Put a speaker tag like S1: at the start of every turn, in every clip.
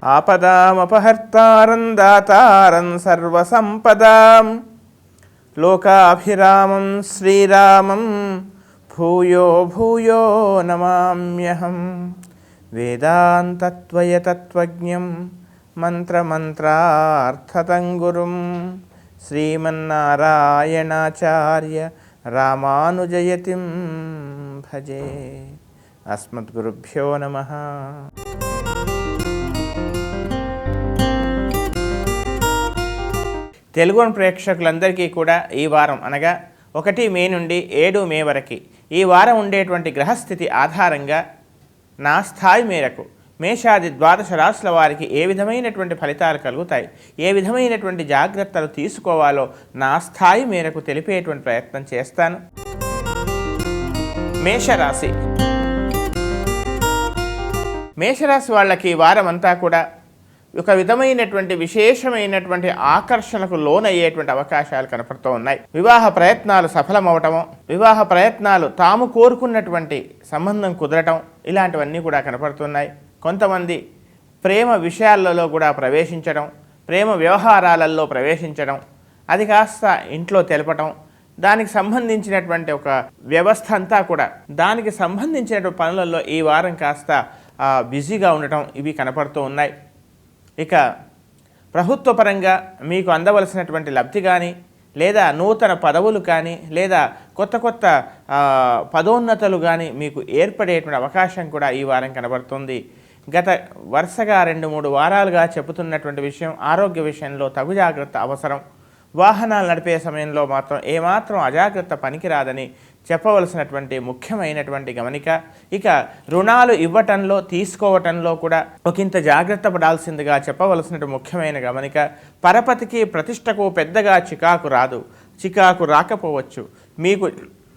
S1: ఆపదామపహర్తారం దాతారం సర్వసంపదాం లోకాభిరామం శ్రీరామం భూయో భూయో నమామ్యహం. వేదాంతత్వయతత్వజ్ఞం మంత్రమంత్రార్థతం గురుం శ్రీమన్నారాయణాచార్య రామానుజయతిం భజే. అస్మద్గురుభ్యో నమః. తెలుగు ప్రేక్షకులందరికీ కూడా ఈ వారం అనగా 1 మే నుండి 7 మే వరకు ఈ వారం ఉండేటువంటి గ్రహస్థితి ఆధారంగా నా స్థాయి మేరకు మేషాది ద్వాదశ రాశుల వారికి ఏ విధమైనటువంటి ఫలితాలు కలుగుతాయి, ఏ విధమైనటువంటి జాగ్రత్తలు తీసుకోవాలో నా స్థాయి మేరకు తెలిపేటువంటి ప్రయత్నం చేస్తాను. మేషరాశి. మేషరాశి వాళ్ళకి వారం అంతా కూడా ఒక విధమైనటువంటి విశేషమైనటువంటి ఆకర్షణకు లోనయ్యేటువంటి అవకాశాలు కనపడుతూ ఉన్నాయి. వివాహ ప్రయత్నాలు సఫలమవటము, వివాహ ప్రయత్నాలు తాము కోరుకున్నటువంటి సంబంధం కుదరటం, ఇలాంటివన్నీ కూడా కనపడుతున్నాయి. కొంతమంది ప్రేమ విషయాలలో కూడా ప్రవేశించడం, ప్రేమ వ్యవహారాలలో ప్రవేశించడం, అది కాస్త ఇంట్లో తెలపటం, దానికి సంబంధించినటువంటి ఒక వ్యవస్థ అంతా కూడా దానికి సంబంధించినటువంటి పనులలో ఈ వారం కాస్త బిజీగా ఉండటం, ఇవి కనపడుతూ ఉన్నాయి. ఇక ప్రభుత్వ పరంగా మీకు అందవలసినటువంటి లబ్ధి కానీ, లేదా నూతన పదవులు కానీ, లేదా కొత్త కొత్త పదోన్నతులు కానీ మీకు ఏర్పడేటువంటి అవకాశం కూడా ఈ వారం కనబడుతుంది. గత వరుసగా 2-3 వారాలుగా చెబుతున్నటువంటి విషయం, ఆరోగ్య విషయంలో తగు జాగ్రత్త అవసరం. వాహనాలు నడిపే సమయంలో మాత్రం ఏమాత్రం అజాగ్రత్త పనికిరాదని చెప్పవలసినటువంటి ముఖ్యమైనటువంటి గమనిక. ఇక రుణాలు ఇవ్వటంలో తీసుకోవటంలో కూడా ఒకంత జాగ్రత్త పడాల్సిందిగా చెప్పవలసిన ముఖ్యమైన గమనిక. పరపతికి ప్రతిష్టకు పెద్దగా చికాకు రాదు, చికాకు రాకపోవచ్చు. మీకు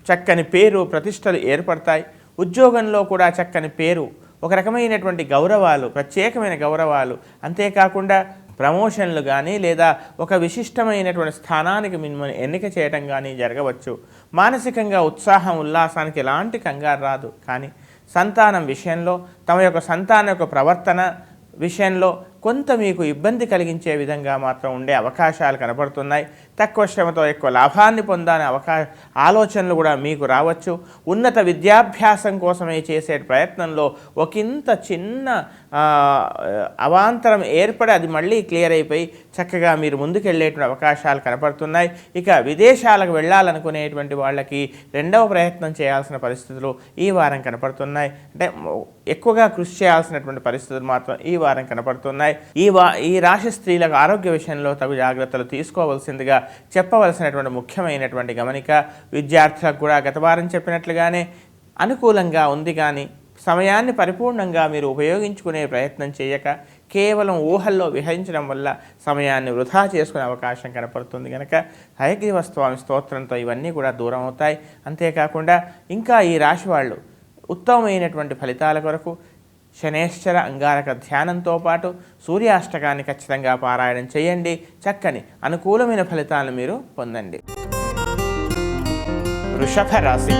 S1: చక్కని పేరు ప్రతిష్టలు ఏర్పడతాయి. ఉద్యోగంలో కూడా చక్కని పేరు, ఒక రకమైనటువంటి గౌరవాలు, ప్రత్యేకమైన గౌరవాలు, అంతేకాకుండా ప్రమోషన్లు కానీ, లేదా ఒక విశిష్టమైనటువంటి స్థానానికి మిమ్మల్ని ఎన్నిక చేయటం కానీ జరగవచ్చు. మానసికంగా ఉత్సాహం ఉల్లాసానికి ఎలాంటి కంగారు రాదు. కానీ సంతానం విషయంలో, తమ యొక్క సంతానం యొక్క ప్రవర్తన విషయంలో కొంత మీకు ఇబ్బంది కలిగించే విధంగా మాత్రం ఉండే అవకాశాలు కనపడుతున్నాయి. తక్కువ శ్రమతో ఎక్కువ లాభాన్ని పొందాలనే ఆలోచనలు కూడా మీకు రావచ్చు. ఉన్నత విద్యాభ్యాసం కోసమే చేసే ప్రయత్నంలో ఒకంత చిన్న అవాంతరం ఏర్పడి అది మళ్ళీ క్లియర్ అయిపోయి చక్కగా మీరు ముందుకెళ్ళేటువంటి అవకాశాలు కనపడుతున్నాయి. ఇక విదేశాలకు వెళ్ళాలనుకునేటువంటి వాళ్ళకి 2వ ప్రయత్నం చేయాల్సిన పరిస్థితులు ఈ వారం కనపడుతున్నాయి. అంటే ఎక్కువగా కృషి చేయాల్సినటువంటి పరిస్థితులు మాత్రం ఈ వారం కనపడుతున్నాయి. ఈ రాశి స్త్రీలకు ఆరోగ్య విషయంలో తగు జాగ్రత్తలు తీసుకోవాల్సిందిగా చెప్పవలసినటువంటి ముఖ్యమైనటువంటి గమనిక. విద్యార్థులకు కూడా గత వారం చెప్పినట్లుగానే అనుకూలంగా ఉంది, కానీ సమయాన్ని పరిపూర్ణంగా మీరు ఉపయోగించుకునే ప్రయత్నం చేయక కేవలం ఊహల్లో విహరించడం వల్ల సమయాన్ని వృధా చేసుకునే అవకాశం కనపడుతుంది. కనుక హయగ్రీవ స్వామి స్తోత్రంతో ఇవన్నీ కూడా దూరం అవుతాయి. అంతేకాకుండా ఇంకా ఈ రాశి వాళ్ళు ఉత్తమమైనటువంటి ఫలితాల కొరకు శనేశ్వర అంగారక ధ్యానంతో పాటు సూర్యాష్టకాన్ని ఖచ్చితంగా పారాయణం చేయండి. చక్కని అనుకూలమైన ఫలితాలను మీరు పొందండి. వృషభ రాశి.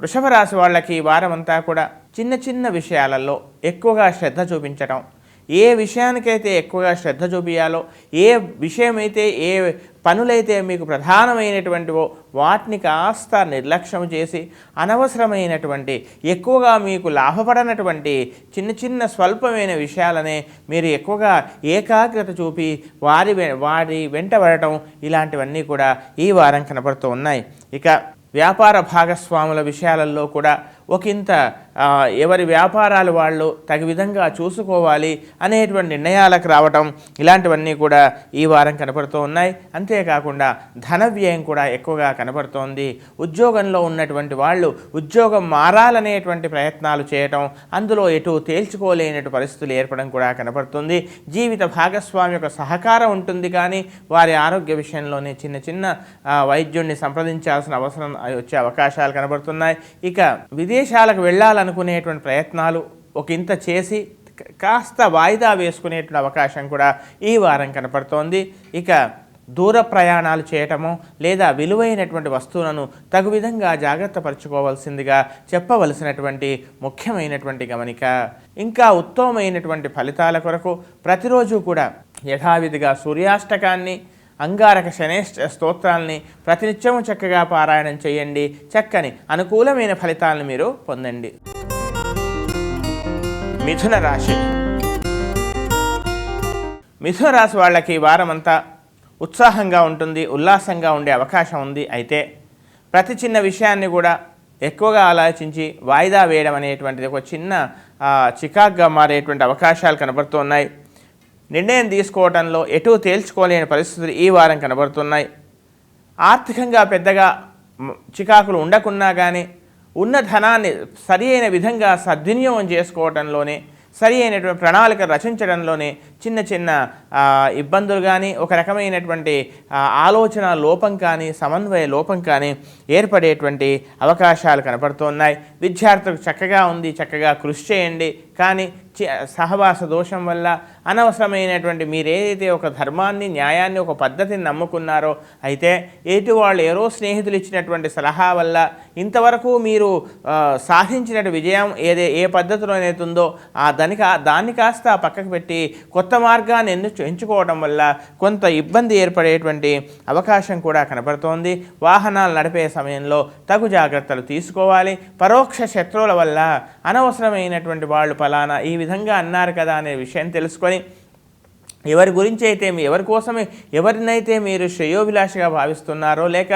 S1: వృషభ రాశి వాళ్ళకి ఈ వారం అంతా కూడా చిన్న చిన్న విషయాలలో ఎక్కువగా శ్రద్ధ చూపించటం, ఏ విషయానికైతే ఎక్కువగా శ్రద్ధ చూపించాలో, ఏ విషయమైతే, ఏ పనులైతే మీకు ప్రధానమైనటువంటివో వాటిని కాస్త నిర్లక్ష్యం చేసి అనవసరమైనటువంటి, ఎక్కువగా మీకు లాభపడనటువంటి చిన్న చిన్న స్వల్పమైన విషయాలనే మీరు ఎక్కువగా ఏకాగ్రత చూపి వారి వెంట పడటం, ఇలాంటివన్నీ కూడా ఈ వారం కనపడుతూ ఉన్నాయి. ఇక వ్యాపార భాగస్వాముల విషయాలలో కూడా ఒకంత ఎవరి వ్యాపారాలు వాళ్ళు తగు విధంగా చూసుకోవాలి అనేటువంటి నిర్ణయాలకు రావటం, ఇలాంటివన్నీ కూడా ఈ వారం కనపడుతూ ఉన్నాయి. అంతేకాకుండా ధన వ్యయం కూడా ఎక్కువగా కనపడుతోంది. ఉద్యోగంలో ఉన్నటువంటి వాళ్ళు ఉద్యోగం మారాలనేటువంటి ప్రయత్నాలు చేయటం, అందులో ఎటు తేల్చుకోలేనటువంటి పరిస్థితులు ఏర్పడడం కూడా కనపడుతుంది. జీవిత భాగస్వామి యొక్క సహకారం ఉంటుంది, కానీ వారి ఆరోగ్య విషయంలోనే చిన్న చిన్న వైద్యుడిని సంప్రదించాల్సిన అవసరం వచ్చే అవకాశాలు కనబడుతున్నాయి. ఇక విదేశాలకు వెళ్ళాలనుకునేటువంటి ప్రయత్నాలు ఒకంత చేసి కాస్త వాయిదా వేసుకునేటువంటి అవకాశం కూడా ఈ వారం కనపడుతోంది. ఇక దూర ప్రయాణాలు చేయటము లేదా విలువైనటువంటి వస్తువులను తగు విధంగా జాగ్రత్త పరచుకోవాల్సిందిగా చెప్పవలసినటువంటి ముఖ్యమైనటువంటి గమనిక. ఇంకా ఉత్తమమైనటువంటి ఫలితాల కొరకు ప్రతిరోజు కూడా యథావిధిగా సూర్యాష్టకాన్ని, అంగారక శనేశ్వర స్తోత్రాలని ప్రతినిత్యము చక్కగా పారాయణం చేయండి. చక్కని అనుకూలమైన ఫలితాలను మీరు పొందండి. మిథున రాశి. మిథున రాశి వాళ్ళకి వారమంతా ఉత్సాహంగా ఉంటుంది, ఉల్లాసంగా ఉండే అవకాశం ఉంది. అయితే ప్రతి చిన్న విషయాన్ని కూడా ఎక్కువగా ఆలోచించి వాయిదా వేయడం అనేటువంటిది ఒక చిన్న చికాగ్గా మారేటువంటి అవకాశాలు కనబడుతున్నాయి. నిర్ణయం తీసుకోవడంలో ఎటూ తేల్చుకోలేని పరిస్థితులు ఈ వారం కనబడుతున్నాయి. ఆర్థికంగా పెద్దగా చికాకులు ఉండకున్నా కానీ ఉన్న ధనాన్ని సరి అయిన విధంగా సద్వినియోగం చేసుకోవడంలోనే, సరి అయినటువంటి ప్రణాళిక రచించడంలోనే చిన్న చిన్న ఇబ్బందులు కానీ, ఒక రకమైనటువంటి ఆలోచన లోపం కానీ, సమన్వయ లోపం కానీ ఏర్పడేటువంటి అవకాశాలు కనపడుతున్నాయి. విద్యార్థులకు చక్కగా ఉంది, చక్కగా కృషి చేయండి. కానీ సహవాస దోషం వల్ల అనవసరమైనటువంటి మీరేదైతే ఒక ధర్మాన్ని, న్యాయాన్ని, ఒక పద్ధతిని నమ్ముకున్నారో, అయితే ఏటి వాళ్ళు ఎవరో స్నేహితులు ఇచ్చినటువంటి సలహా వల్ల ఇంతవరకు మీరు సాధించిన విజయం ఏ పద్ధతిలోనైతుందో దాన్ని కాస్త పక్కకు పెట్టి కొత్త మార్గాన్ని ఎంచుకోవడం వల్ల కొంత ఇబ్బంది ఏర్పడేటువంటి అవకాశం కూడా కనబడుతోంది. వాహనాలు నడిపే సమయంలో తగు జాగ్రత్తలు తీసుకోవాలి. పరోక్ష శత్రువుల వల్ల అనవసరమైనటువంటి వాళ్ళు ఫలానా ఈ విధంగా అన్నారు కదా అనే విషయం తెలుసుకొని ఎవరి గురించి అయితే ఎవరి కోసమే ఎవరినైతే మీరు శ్రేయోభిలాషగా భావిస్తున్నారో లేక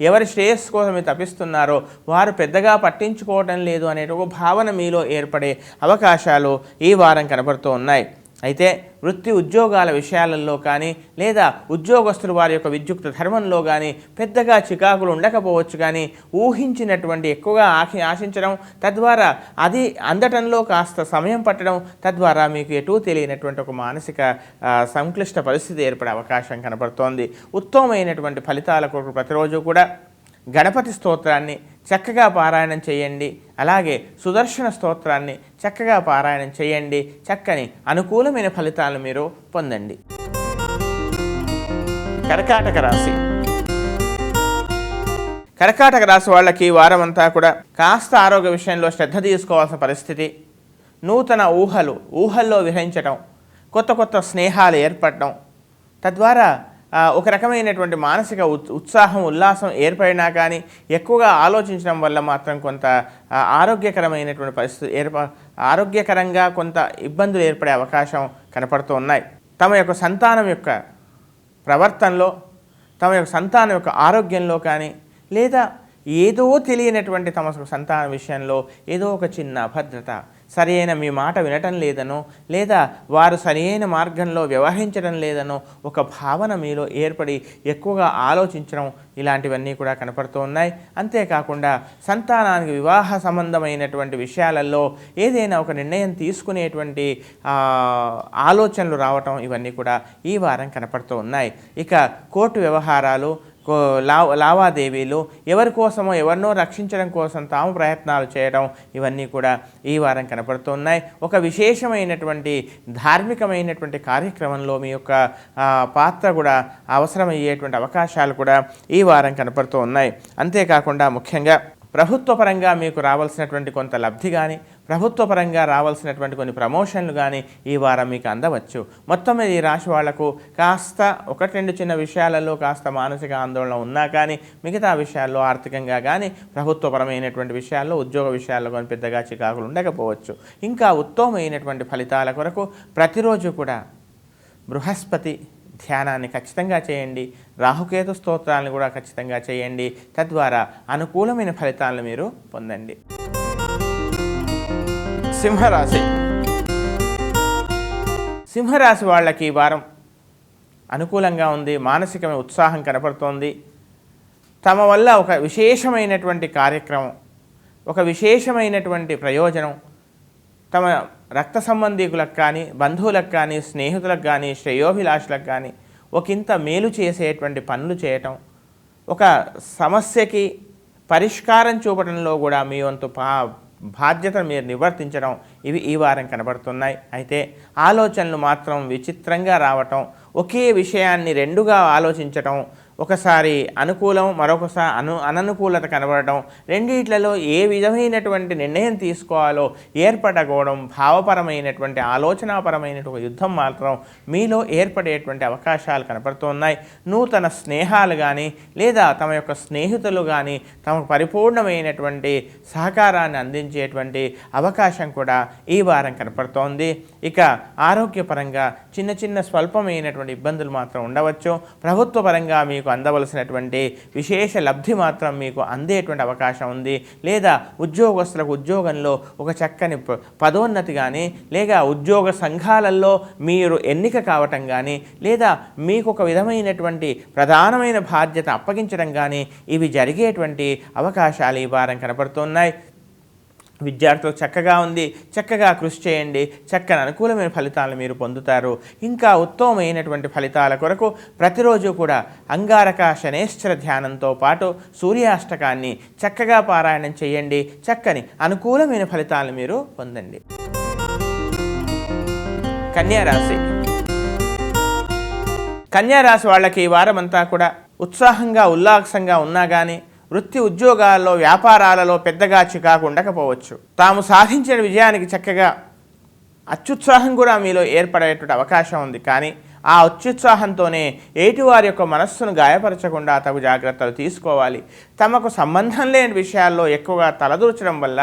S1: ఎవరి శ్రేయస్సు కోసమే తపిస్తున్నారో వారు పెద్దగా పట్టించుకోవటం లేదు అనే ఒక భావన మీలో ఏర్పడే అవకాశాలు ఈ వారం కనబడుతూ ఉన్నాయి. అయితే వృత్తి ఉద్యోగాల విషయాలలో కానీ లేదా ఉద్యోగస్తులు వారి యొక్క విద్యుక్త ధర్మంలో కానీ పెద్దగా చికాకులు ఉండకపోవచ్చు. కానీ ఊహించినటువంటి ఎక్కువగా ఆశించడం, తద్వారా అది అందటంలో కాస్త సమయం పట్టడం, తద్వారా మీకు ఎటూ తెలియనటువంటి ఒక మానసిక సంక్లిష్ట పరిస్థితి ఏర్పడే అవకాశం కనబడుతోంది. ఉత్తమమైనటువంటి ఫలితాల కొరకు ప్రతిరోజు కూడా గణపతి స్తోత్రాన్ని చక్కగా పారాయణం చేయండి. అలాగే సుదర్శన స్తోత్రాన్ని చక్కగా పారాయణం చేయండి. చక్కని అనుకూలమైన ఫలితాలను మీరు పొందండి. కర్కాటక రాశి. కర్కాటక రాశి వాళ్ళకి వారమంతా కూడా కాస్త ఆరోగ్య విషయంలో శ్రద్ధ తీసుకోవాల్సిన పరిస్థితి. నూతన ఊహల్లో విహరించడం, కొత్త కొత్త స్నేహాలు ఏర్పడడం, తద్వారా ఒక రకమైనటువంటి మానసిక ఉత్సాహం, ఉల్లాసం ఏర్పడినా కానీ ఎక్కువగా ఆలోచించడం వల్ల మాత్రం కొంత ఆరోగ్యకరమైనటువంటి పరిస్థితి ఆరోగ్యకరంగా కొంత ఇబ్బందులు ఏర్పడే అవకాశం కనపడుతూ ఉన్నాయి. తమ యొక్క సంతానం యొక్క ప్రవర్తనలో, తమ యొక్క సంతానం యొక్క ఆరోగ్యంలో కానీ లేదా ఏదో తెలియనటువంటి తమ సంతాన విషయంలో ఏదో ఒక చిన్న అభద్రత, సరైన మీ మాట వినటం లేదనో లేదా వారు సరైన మార్గంలో వ్యవహరించడం లేదనో ఒక భావన మీలో ఏర్పడి ఎక్కువగా ఆలోచించడం, ఇలాంటివన్నీ కూడా కనపడుతూ ఉన్నాయి. అంతేకాకుండా సంతానానికి వివాహ సంబంధమైనటువంటి విషయాలలో ఏదైనా ఒక నిర్ణయం తీసుకునేటువంటి ఆలోచనలు రావటం, ఇవన్నీ కూడా ఈ వారం కనపడుతూ ఉన్నాయి. ఇక కోర్టు వ్యవహారాలు, లావాదేవీలు, ఎవరి కోసమో ఎవరినో రక్షించడం కోసం తాము ప్రయత్నాలు చేయడం, ఇవన్నీ కూడా ఈ వారం కనపడుతున్నాయి. ఒక విశేషమైనటువంటి ధార్మికమైనటువంటి కార్యక్రమంలో మీ యొక్క పాత్ర కూడా అవసరమయ్యేటువంటి అవకాశాలు కూడా ఈ వారం కనపడుతూ ఉన్నాయి. అంతేకాకుండా ముఖ్యంగా ప్రభుత్వపరంగా మీకు రావాల్సినటువంటి కొంత లబ్ధి కానీ, ప్రభుత్వపరంగా రావాల్సినటువంటి కొన్ని ప్రమోషన్లు కానీ ఈ వారం మీకు అందవచ్చు. మొత్తం మీద ఈ రాశి వాళ్లకు కాస్త ఒకటి రెండు చిన్న విషయాలలో కాస్త మానసిక ఆందోళన ఉన్నా కానీ మిగతా విషయాల్లో ఆర్థికంగా కానీ ప్రభుత్వపరమైనటువంటి విషయాల్లో, ఉద్యోగ విషయాల్లో కానీ పెద్దగా చికాకులు ఉండకపోవచ్చు. ఇంకా ఉత్తమమైనటువంటి ఫలితాల కొరకు ప్రతిరోజు కూడా బృహస్పతి ధ్యానాన్ని ఖచ్చితంగా చేయండి. రాహుకేతు స్తోత్రాలను కూడా ఖచ్చితంగా చేయండి. తద్వారా అనుకూలమైన ఫలితాలను మీరు పొందండి. సింహరాశి. సింహరాశి వాళ్ళకి ఈ వారం అనుకూలంగా ఉంది. మానసికమైన ఉత్సాహం కనపడుతోంది. తమ వల్ల ఒక విశేషమైనటువంటి కార్యక్రమం, ఒక విశేషమైనటువంటి ప్రయోజనం తమ రక్త సంబంధీకులకు కానీ, బంధువులకు కానీ, స్నేహితులకు కానీ, శ్రేయోభిలాషులకు కానీ ఒకంత మేలు చేసేటువంటి పనులు చేయటం, ఒక సమస్యకి పరిష్కారం చూపడంలో కూడా మీ వంతు బాధ్యతను మీరు నిర్వర్తించడం ఇవి ఈ వారం కనబడుతున్నాయి. అయితే ఆలోచనలు మాత్రం విచిత్రంగా రావటం, ఒకే విషయాన్ని రెండుగా ఆలోచించటం, ఒకసారి అనుకూలం మరొకసారి అననుకూలత కనబడటం, రెండిట్లలో ఏ విధమైనటువంటి నిర్ణయం తీసుకోవాలో ఏర్పడకపోవడం, భావపరమైనటువంటి ఆలోచనాపరమైనటువంటి యుద్ధం మాత్రం మీలో ఏర్పడేటువంటి అవకాశాలు కనపడుతున్నాయి. నూతన స్నేహాలు కానీ లేదా తమ యొక్క స్నేహితులు కానీ తమకు పరిపూర్ణమైనటువంటి సహకారాన్ని అందించేటువంటి అవకాశం కూడా ఈ వారం కనపడుతోంది. ఇక ఆరోగ్యపరంగా చిన్న చిన్న స్వల్పమైనటువంటి ఇబ్బందులు మాత్రం ఉండవచ్చు. ప్రభుత్వ పరంగా మీకు అందవలసినటువంటి విశేష లబ్ధి మాత్రం మీకు అందేటువంటి అవకాశం ఉంది. లేదా ఉద్యోగస్తులకు ఉద్యోగంలో ఒక చక్కని పదోన్నతి కానీ, లేక ఉద్యోగ సంఘాలలో మీరు ఎన్నిక కావటం కానీ, లేదా మీకు ఒక విధమైనటువంటి ప్రధానమైన బాధ్యత అప్పగించడం కానీ ఇవి జరిగేటువంటి అవకాశాలు ఈ వారం కనపడుతున్నాయి. విద్యార్థులకు చక్కగా ఉంది, చక్కగా కృషి చేయండి, చక్కని అనుకూలమైన ఫలితాలను మీరు పొందుతారు. ఇంకా ఉత్తమమైనటువంటి ఫలితాల కొరకు ప్రతిరోజు కూడా అంగారక శనేశ్వర ధ్యానంతో పాటు సూర్యాష్టకాన్ని చక్కగా పారాయణం చేయండి. చక్కని అనుకూలమైన ఫలితాలను మీరు పొందండి. కన్యారాశి. కన్యారాశి వాళ్ళకి ఈ వారం అంతా కూడా ఉత్సాహంగా ఉల్లాసంగా ఉన్నా కానీ వృత్తి ఉద్యోగాల్లో వ్యాపారాలలో పెద్దగా చికాకు ఉండకపోవచ్చు. తాము సాధించిన విజయానికి చక్కగా అత్యుత్సాహం కూడా మీలో ఏర్పడేటువంటి అవకాశం ఉంది. కానీ ఆ అత్యుత్సాహంతోనే ఎదుటివారి యొక్క మనస్సును గాయపరచకుండా తగు జాగ్రత్తలు తీసుకోవాలి. తమకు సంబంధం లేని విషయాల్లో ఎక్కువగా తలదూర్చడం వల్ల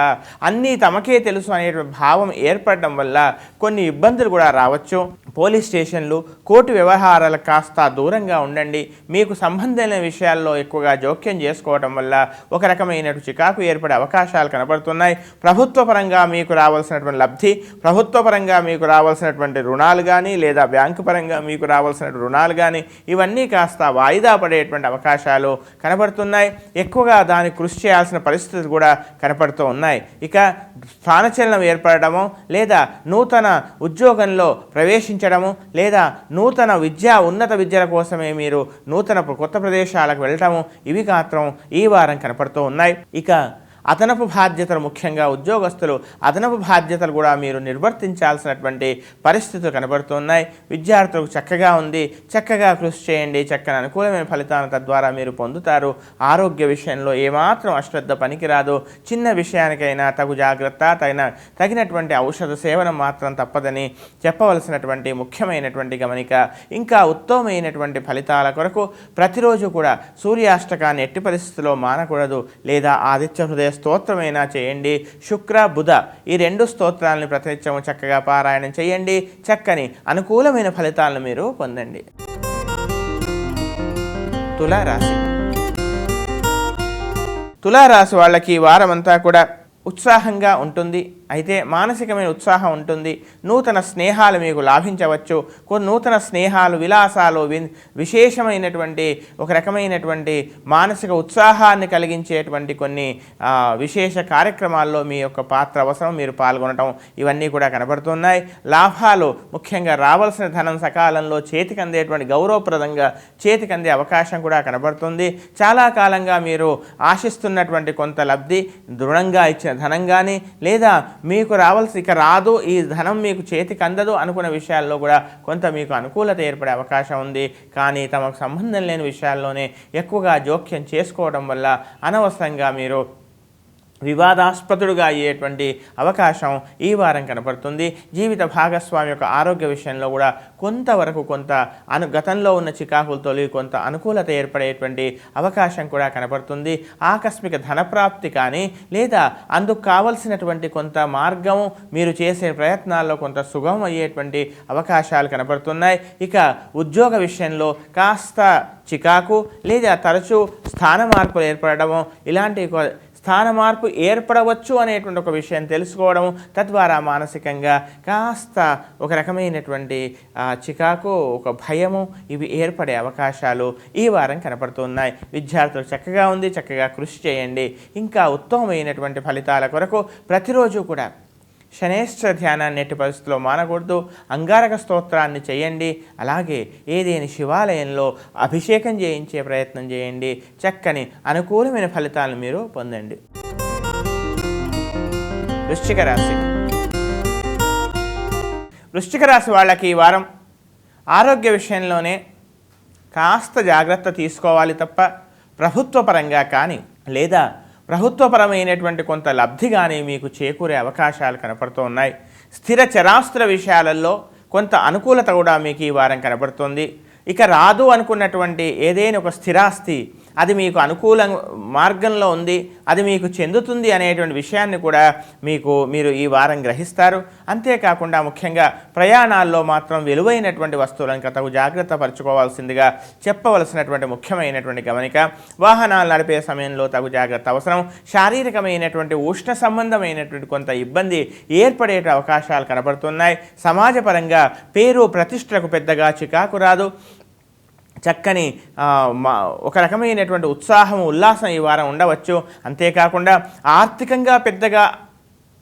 S1: అన్నీ తమకే తెలుసు అనేటువంటి భావం ఏర్పడడం వల్ల కొన్ని ఇబ్బందులు కూడా రావచ్చు. పోలీస్ స్టేషన్లు, కోర్టు వ్యవహారాలకు కాస్త దూరంగా ఉండండి. మీకు సంబంధం లేని విషయాల్లో ఎక్కువగా జోక్యం చేసుకోవడం వల్ల ఒక రకమైన చికాకు ఏర్పడే అవకాశాలు కనబడుతున్నాయి. ప్రభుత్వ పరంగా మీకు రావాల్సినటువంటి లబ్ధి, ప్రభుత్వ పరంగా మీకు రావాల్సినటువంటి రుణాలు కానీ, లేదా బ్యాంకు పరంగా మీకు రావాల్సిన రుణాలు కానీ ఇవన్నీ కాస్త వాయిదా పడేటువంటి అవకాశాలు కనబడుతున్నాయి. ఎక్కువగా దానికి కృషి చేయాల్సిన పరిస్థితులు కూడా కనపడుతూ ఉన్నాయి. ఇక స్థానచలనం ఏర్పడము, లేదా నూతన ఉద్యోగంలో ప్రవేశించడము, లేదా నూతన ఉన్నత విద్యల కోసమే మీరు కొత్త ప్రదేశాలకు వెళ్ళటము ఇవి మాత్రం ఈ వారం కనపడుతూ ఉన్నాయి. ఇక అదనపు బాధ్యతలు, ముఖ్యంగా ఉద్యోగస్తులు అదనపు బాధ్యతలు కూడా మీరు నిర్వర్తించాల్సినటువంటి పరిస్థితులు కనబడుతున్నాయి. విద్యార్థులకు చక్కగా ఉంది, చక్కగా కృషి చేయండి, చక్కని అనుకూలమైన ఫలితాలను తద్వారా మీరు పొందుతారు. ఆరోగ్య విషయంలో ఏమాత్రం అశ్రద్ధ పనికిరాదు. చిన్న విషయానికైనా తగు జాగ్రత్త, తగినటువంటి ఔషధ సేవనం మాత్రం తప్పదని చెప్పవలసినటువంటి ముఖ్యమైనటువంటి గమనిక. ఇంకా ఉత్తమమైనటువంటి ఫలితాల కొరకు ప్రతిరోజు కూడా సూర్యాష్టకాన్ని ఎట్టి పరిస్థితుల్లో మానకూడదు. లేదా ఆదిత్య హృదయ స్తోత్రమైనా చేయండి. శుక్ర, బుధ ఈ రెండు స్తోత్రాలను ప్రతినిత్యము చక్కగా పారాయణం చేయండి. చక్కని అనుకూలమైన ఫలితాలను మీరు పొందండి. తులారాశి. తులారాశి వాళ్ళకి ఈ వారం అంతా కూడా ఉత్సాహంగా ఉంటుంది. అయితే మానసికమైన ఉత్సాహం ఉంటుంది. నూతన స్నేహాలు మీకు లాభించవచ్చు. కొన్ని నూతన స్నేహాలు, విలాసాలు, విశేషమైనటువంటి ఒక రకమైనటువంటి మానసిక ఉత్సాహాన్ని కలిగించేటువంటి కొన్ని విశేష కార్యక్రమాల్లో మీ యొక్క పాత్ర అవసరం, మీరు పాల్గొనటం ఇవన్నీ కూడా కనబడుతున్నాయి. లాభాలు, ముఖ్యంగా రావాల్సిన ధనం సకాలంలో చేతికి అందేటువంటి గౌరవప్రదంగా చేతికి అందే అవకాశం కూడా కనబడుతుంది. చాలా కాలంగా మీరు ఆశిస్తున్నటువంటి కొంత లబ్ధి, దృఢంగా ఇచ్చిన ధనం కానీ, లేదా మీకు రావాల్సి ఇక రాదు, ఈ ధనం మీకు చేతికి అందదు అనుకున్న విషయాల్లో కూడా కొంత మీకు అనుకూలత ఏర్పడే అవకాశం ఉంది. కానీ తమకు సంబంధం లేని విషయాల్లోనే ఎక్కువగా జోక్యం చేసుకోవడం వల్ల అనవసరంగా మీరు వివాదాస్పదుడుగా అయ్యేటువంటి అవకాశం ఈ వారం కనపడుతుంది. జీవిత భాగస్వామి యొక్క ఆరోగ్య విషయంలో కూడా కొంతవరకు గతంలో ఉన్న చికాకులు తొలగి కొంత అనుకూలత ఏర్పడేటువంటి అవకాశం కూడా కనపడుతుంది. ఆకస్మిక ధనప్రాప్తి కానీ, లేదా అందుకు కావలసినటువంటి కొంత మార్గము మీరు చేసే ప్రయత్నాల్లో కొంత సుగమం అయ్యేటువంటి అవకాశాలు కనపడుతున్నాయి. ఇక ఉద్యోగ విషయంలో కాస్త చికాకు, లేదా తరచూ స్థాన మార్పులు ఏర్పడము, ఇలాంటి స్థాన మార్పు ఏర్పడవచ్చు అనేటువంటి ఒక విషయం తెలుసుకోవడము, తద్వారా మానసికంగా కాస్త ఒక రకమైనటువంటి చికాకు, ఒక భయము ఇవి ఏర్పడే అవకాశాలు ఈ వారం కనపడుతున్నాయి. విద్యార్థులు చక్కగా ఉంది, చక్కగా కృషి చేయండి. ఇంకా ఉత్తమమైనటువంటి ఫలితాల కొరకు ప్రతిరోజు కూడా శనేశ్వర ధ్యానాన్ని ఎట్టి పరిస్థితుల్లో మానకూడదు. అంగారక స్తోత్రాన్ని చేయండి. అలాగే ఏదేని శివాలయంలో అభిషేకం చేయించే ప్రయత్నం చేయండి. చక్కని అనుకూలమైన ఫలితాలను మీరు పొందండి. వృశ్చిక రాశి. వృశ్చిక రాశి వాళ్ళకి ఈ వారం ఆరోగ్య విషయంలోనే కాస్త జాగ్రత్త తీసుకోవాలి తప్ప ప్రభుత్వపరంగా కానీ లేదా ప్రభుత్వపరమైనటువంటి కొంత లబ్ధి కానీ మీకు చేకూరే అవకాశాలు కనపడుతూ ఉన్నాయి. స్థిర చరాస్తుల విషయాలలో కొంత అనుకూలత కూడా మీకు ఈ వారం కనబడుతుంది. ఇక రాదు అనుకున్నటువంటి ఏదైనా ఒక స్థిరాస్తి అది మీకు అనుకూల మార్గంలో ఉంది, అది మీకు చెందుతుంది అనేటువంటి విషయాన్ని కూడా మీరు ఈ వారం గ్రహిస్తారు. అంతేకాకుండా ముఖ్యంగా ప్రయాణాల్లో మాత్రం విలువైనటువంటి వస్తువులను తగు జాగ్రత్త పరచుకోవాల్సిందిగా చెప్పవలసినటువంటి ముఖ్యమైనటువంటి గమనిక. వాహనాలు నడిపే సమయంలో తగు జాగ్రత్త అవసరం. శారీరకమైనటువంటి ఉష్ణ సంబంధమైనటువంటి కొంత ఇబ్బంది ఏర్పడే అవకాశాలు కనబడుతున్నాయి. సమాజపరంగా పేరు ప్రతిష్టలకు పెద్దగా చికాకు రాదు. చక్కని ఒక రకమైనటువంటి ఉత్సాహం ఉల్లాసం ఈ వారం ఉండవచ్చు. అంతేకాకుండా ఆర్థికంగా పెద్దగా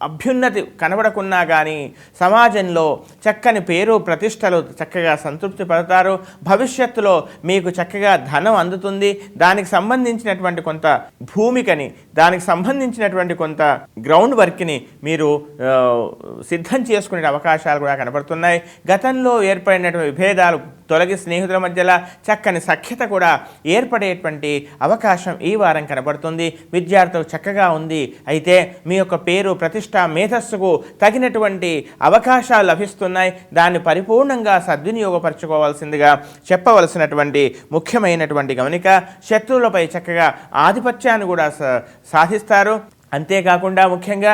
S1: అభ్యున్నతి కనబడకున్నా కానీ సమాజంలో చక్కని పేరు ప్రతిష్టలు చక్కగా సంతృప్తి పడతారు. భవిష్యత్తులో మీకు చక్కగా ధనం అందుతుంది. దానికి సంబంధించినటువంటి కొంత భూమికని, దానికి సంబంధించినటువంటి కొంత గ్రౌండ్ వర్క్ని మీరు సిద్ధం చేసుకునే అవకాశాలు కూడా కనబడుతున్నాయి. గతంలో ఏర్పడినటువంటి విభేదాలు తొలగి స్నేహితుల మధ్యలో చక్కని సఖ్యత కూడా ఏర్పడేటువంటి అవకాశం ఈ వారం కనబడుతుంది. విద్యార్థులకు చక్కగా ఉంది. అయితే మీ యొక్క పేరు ప్రతిష్ట మేధస్సుకు తగినటువంటి అవకాశాలు లభిస్తున్నాయి. దాన్ని పరిపూర్ణంగా సద్వినియోగపరచుకోవాల్సిందిగా చెప్పవలసినటువంటి ముఖ్యమైనటువంటి గమనిక. శత్రువులపై చక్కగా ఆధిపత్యాన్ని కూడా సాధిస్తారు. అంతేకాకుండా ముఖ్యంగా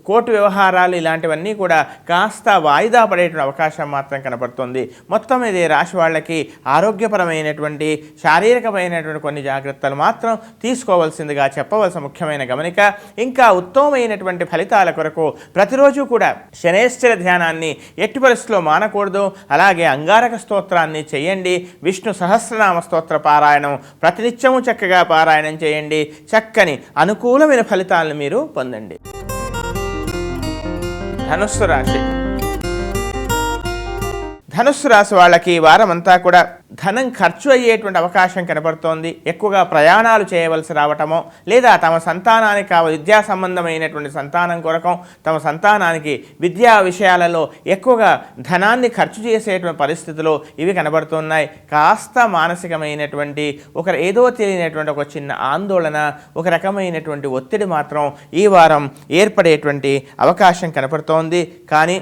S1: కోర్టు వ్యవహారాలు ఇలాంటివన్నీ కూడా కాస్త వాయిదా పడేటువంటి అవకాశం మాత్రం కనపడుతుంది. మొత్తం ఇది రాశి వాళ్ళకి ఆరోగ్యపరమైనటువంటి శారీరకమైనటువంటి కొన్ని జాగ్రత్తలు మాత్రం తీసుకోవాల్సిందిగా చెప్పవలసిన ముఖ్యమైన గమనిక. ఇంకా ఉత్తమమైనటువంటి ఫలితాల కొరకు ప్రతిరోజు కూడా శనేశ్వర ధ్యానాన్ని ఎట్టి పరిస్థితుల్లో మానకూడదు. అలాగే అంగారక స్తోత్రాన్ని చేయండి. విష్ణు సహస్రనామ స్తోత్ర పారాయణం ప్రతినిత్యము చక్కగా పారాయణం చేయండి. చక్కని అనుకూలమైన ఫలితాలను మీరు పొందండి. ధనుస్సు రాశి. ధనుస్సు రాశి వాళ్ళకి ఈ వారం అంతా కూడా ధనం ఖర్చు అయ్యేటువంటి అవకాశం కనబడుతోంది. ఎక్కువగా ప్రయాణాలు చేయవలసి రావటమో లేదా తమ సంతానానికి విద్యా సంబంధమైనటువంటి సంతానం కొరకు తమ సంతానానికి విద్యా విషయాలలో ఎక్కువగా ధనాన్ని ఖర్చు చేసేటువంటి పరిస్థితులు ఇవి కనబడుతున్నాయి. కాస్త మానసికమైనటువంటి ఏదో తెలియనటువంటి ఒక చిన్న ఆందోళన, ఒక రకమైనటువంటి ఒత్తిడి మాత్రం ఈ వారం ఏర్పడేటువంటి అవకాశం కనబడుతోంది. కానీ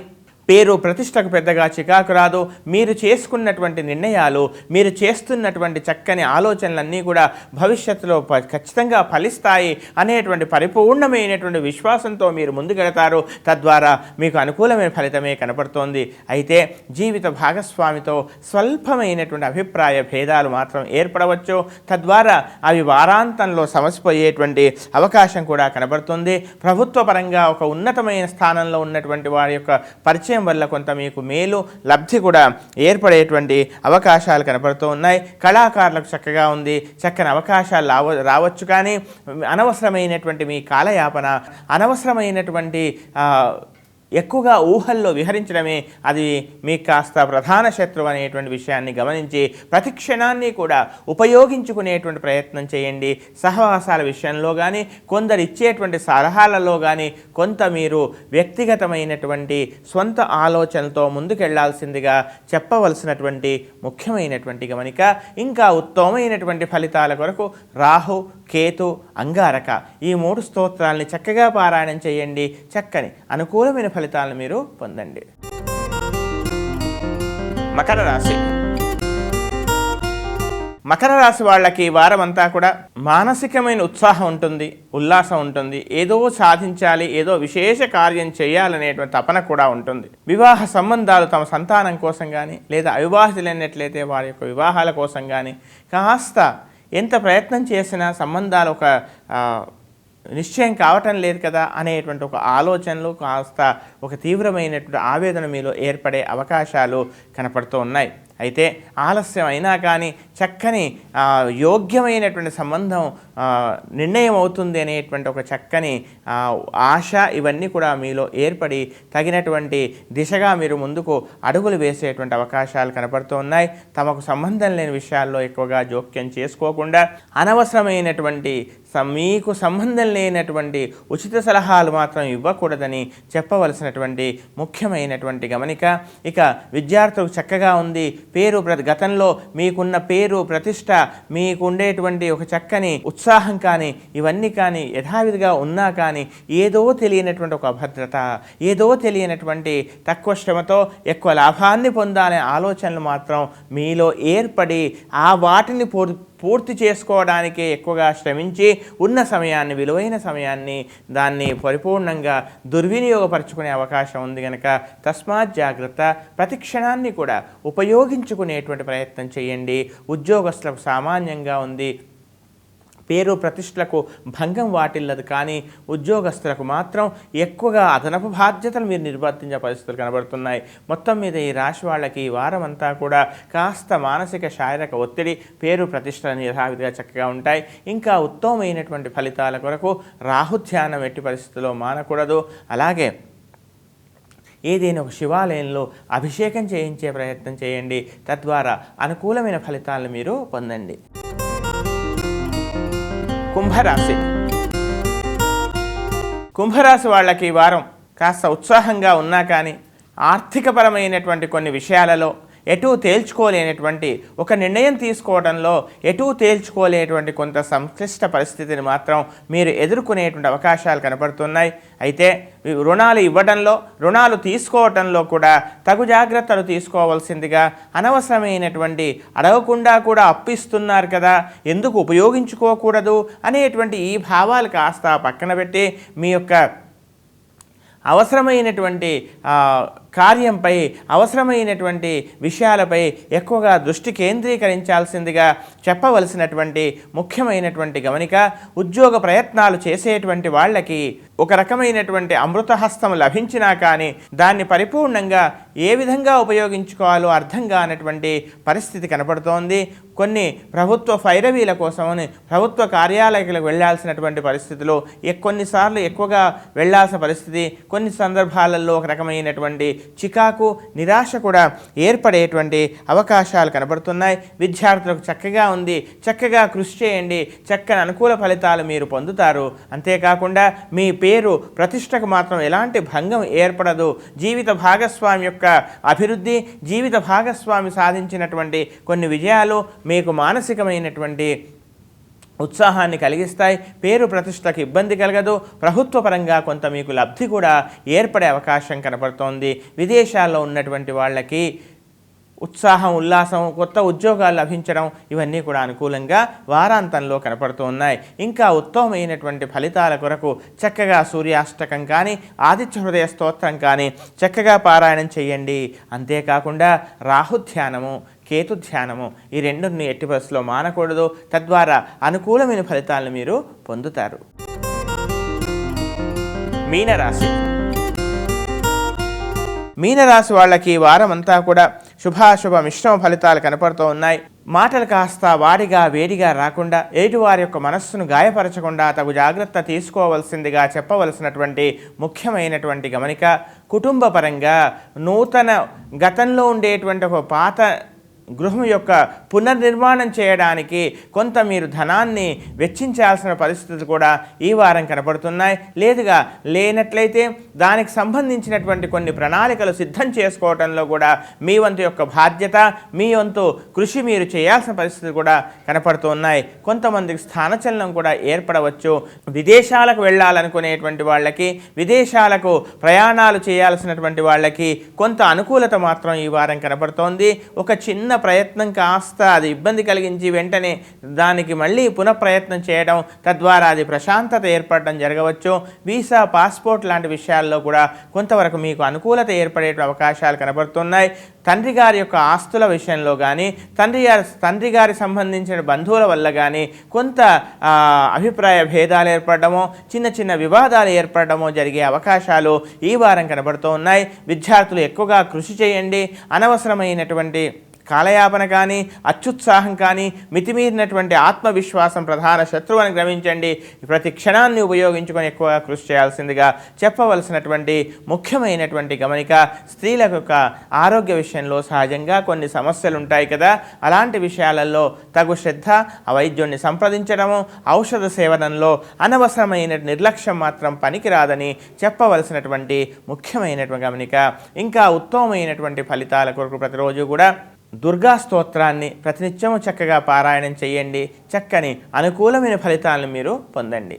S1: పేరు ప్రతిష్టకు పెద్దగా చికాకు రాదు. మీరు చేసుకున్నటువంటి నిర్ణయాలు, మీరు చేస్తున్నటువంటి చక్కని ఆలోచనలన్నీ కూడా భవిష్యత్తులో ఖచ్చితంగా ఫలిస్తాయి అనేటువంటి పరిపూర్ణమైనటువంటి విశ్వాసంతో మీరు ముందుకెడతారు. తద్వారా మీకు అనుకూలమైన ఫలితమే కనపడుతోంది. అయితే జీవిత భాగస్వామితో స్వల్పమైనటువంటి అభిప్రాయ భేదాలు మాత్రం ఏర్పడవచ్చు. తద్వారా అవి వారాంతంలో సమసిపోయేటువంటి అవకాశం కూడా కనబడుతుంది. ప్రభుత్వ పరంగా ఒక ఉన్నతమైన స్థానంలో ఉన్నటువంటి వారి యొక్క పరిచయం వల్ల కొంత మీకు మేలు లబ్ధి కూడా ఏర్పడేటువంటి అవకాశాలు కనపడుతూ ఉన్నాయి. కళాకారులకు చక్కగా ఉంది. చక్కని అవకాశాలు రావచ్చు. కానీ అనవసరమైనటువంటి మీ కాలయాపన, అనవసరమైనటువంటి ఎక్కువగా ఊహల్లో విహరించడమే అది మీకు కాస్త ప్రధాన శత్రువు అనేటువంటి విషయాన్ని గమనించి ప్రతి క్షణాన్ని కూడా ఉపయోగించుకునేటువంటి ప్రయత్నం చేయండి. సహవాసాల విషయంలో కానీ, కొందరు ఇచ్చేటువంటి సలహాలలో కానీ కొంత మీరు వ్యక్తిగతమైనటువంటి సొంత ఆలోచనలతో ముందుకెళ్లాల్సిందిగా చెప్పవలసినటువంటి ముఖ్యమైనటువంటి గమనిక. ఇంకా ఉత్తమమైనటువంటి ఫలితాల కొరకు రాహు, కేతు, అంగారక ఈ 3 స్తోత్రాలని చక్కగా పారాయణం చేయండి. చక్కని అనుకూలమైన ఫలితాలను మీరు పొందండి. మకర రాశి. మకర రాశి వాళ్ళకి ఈ వారం అంతా కూడా మానసికమైన ఉత్సాహం ఉంటుంది, ఉల్లాసం ఉంటుంది. ఏదో సాధించాలి, ఏదో విశేష కార్యం చేయాలనేటువంటి తపన కూడా ఉంటుంది. వివాహ సంబంధాలు తమ సంతానం కోసం కానీ లేదా అవివాహితులైనట్లయితే వారి యొక్క వివాహాల కోసం కానీ కాస్త ఎంత ప్రయత్నం చేసినా సంబంధాలు ఒక నిశ్చయం కావటం లేదు కదా అనేటువంటి ఒక ఆలోచనలు, కాస్త ఒక తీవ్రమైనటువంటి ఆవేదన మీలో ఏర్పడే అవకాశాలు కనపడుతూ ఉన్నాయి. అయితే ఆలస్యం అయినా కానీ చక్కని యోగ్యమైనటువంటి సంబంధం నిర్ణయం అవుతుంది అనేటువంటి ఒక చక్కని ఆశ ఇవన్నీ కూడా మీలో ఏర్పడి తగినటువంటి దిశగా మీరు ముందుకు అడుగులు వేసేటువంటి అవకాశాలు కనపడుతూ ఉన్నాయి. తమకు సంబంధం లేని విషయాల్లో ఎక్కువగా జోక్యం చేసుకోకుండా అనవసరమైనటువంటి మీకు సంబంధం లేనటువంటి ఉచిత సలహాలు మాత్రం ఇవ్వకూడదని చెప్పవలసినటువంటి ముఖ్యమైనటువంటి గమనిక. ఇక విద్యార్థులకు చక్కగా ఉంది, పేరు గతంలో మీకున్న పేరు ప్రతిష్ట, మీకు ఉండేటువంటి ఒక చక్కని ఉత్సాహం కానీ ఇవన్నీ కానీ యథావిధిగా ఉన్నా కానీ ఏదో తెలియనటువంటి ఒక అభద్రత, ఏదో తెలియనటువంటి తక్కువ శ్రమతో ఎక్కువ లాభాన్ని పొందాలనే ఆలోచనలు మాత్రం మీలో ఏర్పడి ఆ వాటిని పూర్తి చేసుకోవడానికే ఎక్కువగా శ్రమించి ఉన్న సమయాన్ని, విలువైన సమయాన్ని దాన్ని పరిపూర్ణంగా దుర్వినియోగపరచుకునే అవకాశం ఉంది కనుక తస్మాత్ జాగ్రత్త. ప్రతి క్షణాన్ని కూడా ఉపయోగించుకునేటువంటి ప్రయత్నం చేయండి. ఉద్యోగస్తులకు సామాన్యంగా ఉంది, పేరు ప్రతిష్టలకు భంగం వాటిల్లదు, కానీ ఉద్యోగస్తులకు మాత్రం ఎక్కువగా అదనపు బాధ్యతలు మీరు నిర్వర్తించే పరిస్థితులు కనబడుతున్నాయి. మొత్తం మీద ఈ రాశి వాళ్ళకి ఈ వారం అంతా కూడా కాస్త మానసిక శారీరక ఒత్తిడి, పేరు ప్రతిష్టలను యథావిధిగా చక్కగా ఉంటాయి. ఇంకా ఉత్తమమైనటువంటి ఫలితాల కొరకు రాహుధ్యానం ఎట్టి పరిస్థితుల్లో మానకూడదు. అలాగే ఏదైనా ఒక శివాలయంలో అభిషేకం చేయించే ప్రయత్నం చేయండి, తద్వారా అనుకూలమైన ఫలితాలను మీరు పొందండి. కుంభరాశి. కుంభరాశి వాళ్ళకి ఈ వారం కాస్త ఉత్సాహంగా ఉన్నా కానీ ఆర్థికపరమైనటువంటి కొన్ని విషయాలలో ఎటూ తేల్చుకోలేనటువంటి, ఒక నిర్ణయం తీసుకోవడంలో ఎటూ తేల్చుకోలేనటువంటి కొంత సంక్లిష్ట పరిస్థితిని మాత్రం మీరు ఎదుర్కొనేటువంటి అవకాశాలు కనపడుతున్నాయి. అయితే రుణాలు ఇవ్వడంలో, రుణాలు తీసుకోవడంలో కూడా తగు జాగ్రత్తలు తీసుకోవాల్సిందిగా, అనవసరమైనటువంటి అడగకుండా కూడా అప్పిస్తున్నారు కదా, ఎందుకు ఉపయోగించుకోకూడదు అనేటువంటి ఈ భావాలు కాస్త పక్కన పెట్టి మీ యొక్క అవసరమైనటువంటి కార్యంపై, అవసరమైనటువంటి విషయాలపై ఎక్కువగా దృష్టి కేంద్రీకరించాల్సిందిగా చెప్పవలసినటువంటి ముఖ్యమైనటువంటి గమనిక. ఉద్యోగ ప్రయత్నాలు చేసేటువంటి వాళ్ళకి ఒక రకమైనటువంటి అమృతహస్తం లభించినా కానీ దాన్ని పరిపూర్ణంగా ఏ విధంగా ఉపయోగించుకోవాలో అర్థం కానటువంటి పరిస్థితి కనపడుతోంది. కొన్ని ప్రభుత్వ ఫైరవీల కోసమని ప్రభుత్వ కార్యాలయాలకు వెళ్లాల్సినటువంటి పరిస్థితులు, కొన్నిసార్లు ఎక్కువగా వెళ్లాల్సిన పరిస్థితి, కొన్ని సందర్భాలలో ఒక రకమైనటువంటి చికాకు, నిరాశ కూడా ఏర్పడేటువంటి అవకాశాలు కనబడుతున్నాయి. విద్యార్థులకు చక్కగా ఉంది, చక్కగా కృషి చేయండి, చక్కని అనుకూల ఫలితాలు మీరు పొందుతారు. అంతేకాకుండా మీ పేరు ప్రతిష్టకు మాత్రం ఎలాంటి భంగం ఏర్పడదు. జీవిత భాగస్వామి యొక్క అభివృద్ధి, జీవిత భాగస్వామి సాధించినటువంటి కొన్ని విజయాలు మీకు మానసికమైనటువంటి ఉత్సాహాన్ని కలిగిస్తాయి. పేరు ప్రతిష్టకు ఇబ్బంది కలగదు. ప్రభుత్వ పరంగా కొంత మీకు లబ్ధి కూడా ఏర్పడే అవకాశం కనపడుతోంది. విదేశాల్లో ఉన్నటువంటి వాళ్ళకి ఉత్సాహం, ఉల్లాసం, కొత్త ఉద్యోగాలు లభించడం ఇవన్నీ కూడా అనుకూలంగా వారాంతంలో కనపడుతూ ఉన్నాయి. ఇంకా ఉత్తమమైనటువంటి ఫలితాల కొరకు చక్కగా సూర్యాష్టకం కానీ, ఆదిత్య హృదయ స్తోత్రం కానీ చక్కగా పారాయణం చేయండి. అంతేకాకుండా రాహుధ్యానము, కేతు ధ్యానము ఈ రెండుని ఎట్టి పరిస్థితుల్లో మానకూడదు. తద్వారా అనుకూలమైన ఫలితాలను మీరు పొందుతారు. మీనరాశి. మీనరాశి వాళ్ళకి ఈ వారం అంతా కూడా శుభాశుభ మిశ్రమ ఫలితాలు కనపడుతూ ఉన్నాయి. మాటలు కాస్త వాడిగా వేడిగా రాకుండా, ఎదుటివారి యొక్క మనస్సును గాయపరచకుండా తగు జాగ్రత్త తీసుకోవాల్సిందిగా చెప్పవలసినటువంటి ముఖ్యమైనటువంటి గమనిక. కుటుంబ పరంగా నూతన గతంలో ఉండేటువంటి ఒక పాత గృహం యొక్క పునర్నిర్మాణం చేయడానికి కొంత మీరు ధనాన్ని వెచ్చించాల్సిన పరిస్థితులు కూడా ఈ వారం కనపడుతున్నాయి. లేదుగా లేనట్లయితే దానికి సంబంధించినటువంటి కొన్ని ప్రణాళికలు సిద్ధం చేసుకోవడంలో కూడా మీ వంతు యొక్క బాధ్యత, మీ వంతు కృషి మీరు చేయాల్సిన పరిస్థితులు కూడా కనపడుతున్నాయి. కొంతమందికి స్థానచలనం కూడా ఏర్పడవచ్చు. విదేశాలకు వెళ్ళాలనుకునేటువంటి వాళ్ళకి, విదేశాలకు ప్రయాణాలు చేయాల్సినటువంటి వాళ్ళకి కొంత అనుకూలత మాత్రం ఈ వారం కనపడుతోంది. ఒక చిన్న ప్రయత్నం కాస్త అది ఇబ్బంది కలిగించి వెంటనే దానికి మళ్ళీ పునఃప్రయత్నం చేయడం, తద్వారా అది ప్రశాంతత ఏర్పడడం జరగవచ్చు. వీసా, పాస్పోర్ట్ లాంటి విషయాల్లో కూడా కొంతవరకు మీకు అనుకూలత ఏర్పడే అవకాశాలు కనబడుతున్నాయి. తండ్రి గారి యొక్క ఆస్తుల విషయంలో కానీ, తండ్రి గారి సంబంధించిన బంధువుల వల్ల కానీ కొంత అభిప్రాయ భేదాలు ఏర్పడమో, చిన్న చిన్న వివాదాలు ఏర్పడమో జరిగే అవకాశాలు ఈ వారం కనబడుతూ ఉన్నాయి. విద్యార్థులు ఎక్కువగా కృషి చేయండి. అనవసరమైనటువంటి కాలయాపన కానీ, అత్యుత్సాహం కానీ, మితిమీరినటువంటి ఆత్మవిశ్వాసం ప్రధాన శత్రువు అని గ్రహించండి. ప్రతి క్షణాన్ని ఉపయోగించుకొని ఎక్కువగా కృషి చేయాల్సిందిగా చెప్పవలసినటువంటి ముఖ్యమైనటువంటి గమనిక. స్త్రీల యొక్క ఆరోగ్య విషయంలో సహజంగా కొన్ని సమస్యలు ఉంటాయి కదా, అలాంటి విషయాలలో తగు శ్రద్ధ, వైద్యుడిని సంప్రదించడము, ఔషధ సేవనంలో అనవసరమైన నిర్లక్ష్యం మాత్రం పనికిరాదని చెప్పవలసినటువంటి ముఖ్యమైనటువంటి గమనిక. ఇంకా ఉత్తమమైనటువంటి ఫలితాల కొరకు ప్రతిరోజు కూడా దుర్గా స్తోత్రాన్ని ప్రతినిత్యము చక్కగా పారాయణం చేయండి. చక్కని అనుకూలమైన ఫలితాలను మీరు పొందండి.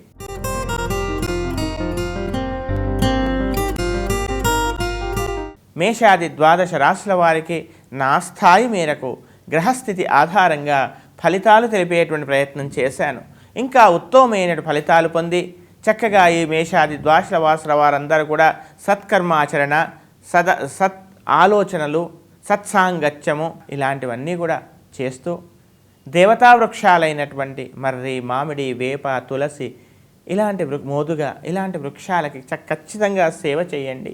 S1: మేషాది ద్వాదశ రాశుల వారికి నా స్థాయి మేరకు గ్రహస్థితి ఆధారంగా ఫలితాలు తెలిపేటువంటి ప్రయత్నం చేశాను. ఇంకా ఉత్తమమైన ఫలితాలు పొంది చక్కగా ఈ మేషాది ద్వాదశ రాశుల వారందరూ కూడా సత్కర్మాచరణ, సత్ ఆలోచనలు, సత్సాంగత్యము ఇలాంటివన్నీ కూడా చేస్తూ దేవతా వృక్షాలైనటువంటి మర్రి, మామిడి, వేప, తులసి ఇలాంటి మోదుగా ఇలాంటి వృక్షాలకి ఖచ్చితంగా సేవ చేయండి.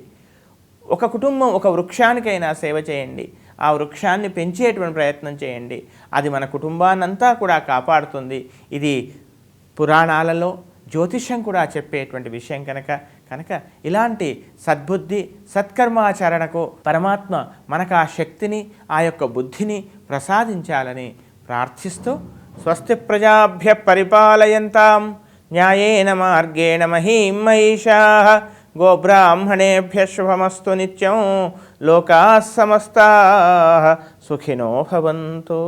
S1: ఒక కుటుంబం ఒక వృక్షానికైనా సేవ చేయండి. ఆ వృక్షాన్ని పెంచేటువంటి ప్రయత్నం చేయండి. అది మన కుటుంబాన్నంతా కూడా కాపాడుతుంది. ఇది పురాణాలలో జ్యోతిష్యం కూడా చెప్పేటువంటి విషయం కనుక ఇలాంటి సద్బుద్ధి, సత్కర్మాచరణకు పరమాత్మ మనకు ఆ శక్తిని, ఆ యొక్క బుద్ధిని ప్రసాదించాలని ప్రార్థిస్తూ స్వస్తి ప్రజాభ్య పరిపాలయంతాం న్యాయేన మార్గేణ మహీం మహిషాః గోబ్రాహ్మణేభ్యః శుభమస్తు నిత్యం లోకాః సమస్తాః సుఖినో భవంతు.